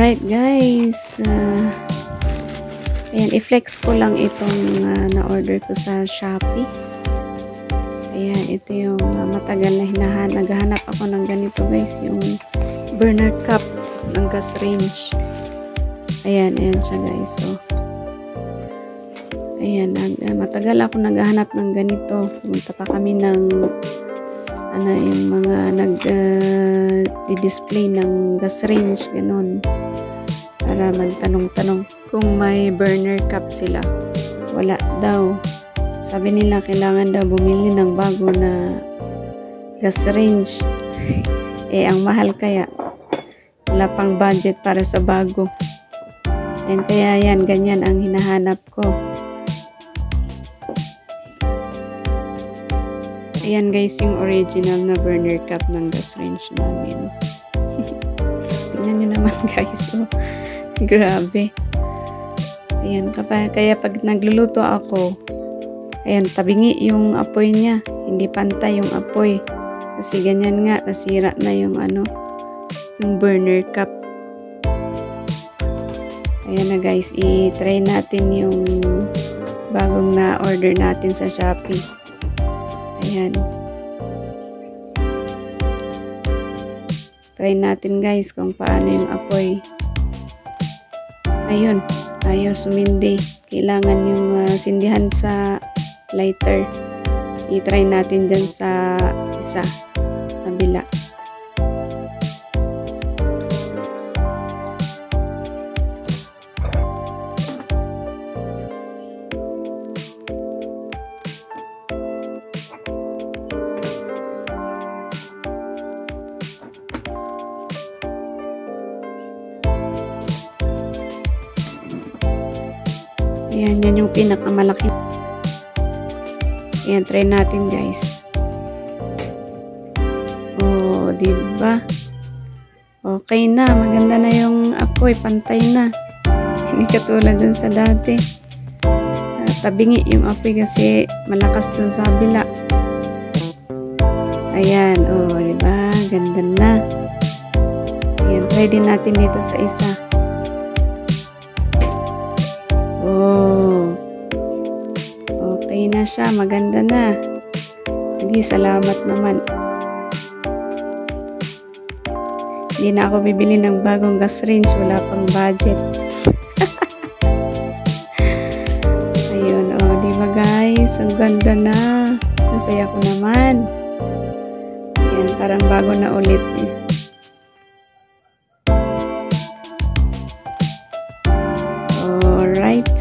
Alright guys, ayan, i-flex ko lang itong na-order ko sa Shopee. Ayan, ito yung matagal na naghahanap ako ng ganito guys, yung burner cup ng gas range. Ayan, ayan siya guys. So, ayan, matagal ako naghahanap ng ganito. Pumunta pa kami ng yung mga di-display ng gas range, ganun, para magtanong-tanong kung may burner cup sila. Wala daw. Sabi nila kailangan daw bumili ng bago na gas range. Ang mahal kaya. Wala pang budget para sa bago. And kaya yan, ganyan ang hinahanap ko. Ayan guys, yung original na burner cup ng gas range namin. Tingnan nyo naman guys. Oh, grabe. Ayan, kaya pag nagluluto ako, ayan, tabingi yung apoy niya. Hindi pantay yung apoy. Kasi ganyan nga, nasira na yung yung burner cup. Ayan na guys, i-try natin yung bagong na-order natin sa Shopee. Ayan. Try natin guys kung paano yung apoy. Ayun, ayaw sumindi. Kailangan yung sindihan sa lighter. I-try natin dyan sa isa, kabila. Ayan, yan yung pinakamalaki. Ayan, try natin guys. Oh, diba? Okay na, maganda na yung apoy, pantay na. Hindi katulad dun sa dati. Tabingi yung apoy kasi malakas dun sa kabila. Ayan, oh, diba? Ganda na. Ayan, try din natin dito sa isa. Oh, okay na siya, maganda na. Lagi, salamat naman. Hindi na ako bibili ng bagong gas range, wala pang budget. Ayun, oh, di ba guys? Ang ganda na. Nasaya ko naman. Ayan, parang bago na ulit eh. Alright.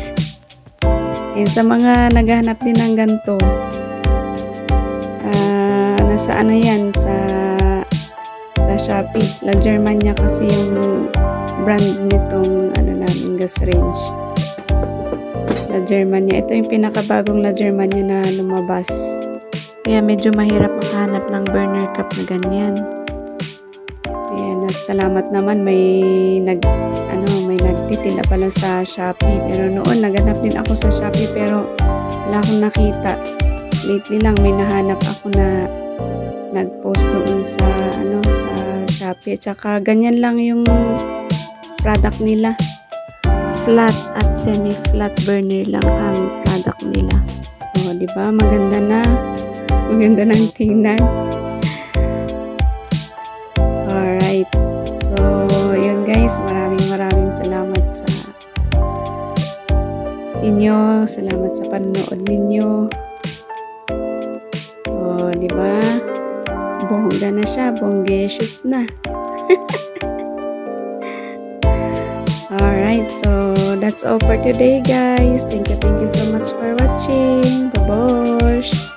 And sa mga naghahanap din ng ganito, nasa yan, sa Shopee. La Germania kasi yung brand nitong namin gas range. La Germania. Ito yung pinakabagong La Germania na lumabas. Kaya medyo mahirap makahanap ng burner cup na ganyan. Ayan, at salamat naman may nagtitinda pala sa Shopee. Pero noon naghanap din ako sa Shopee pero wala akong nakita. Lately lang may nahanap ako na nag-post doon sa sa Shopee. Tsaka ganyan lang yung product nila. Flat at semi-flat burner lang ang product nila. Oh, di ba? Maganda na. Maganda nang tingnan. Alright. So, yun guys, maraming salamat sa inyo. Salamat sa panonood ninyo. Oh, di ba? Bongga na siya, bonggesius na. Alright, so that's all for today guys. Thank you so much for watching. Babosh!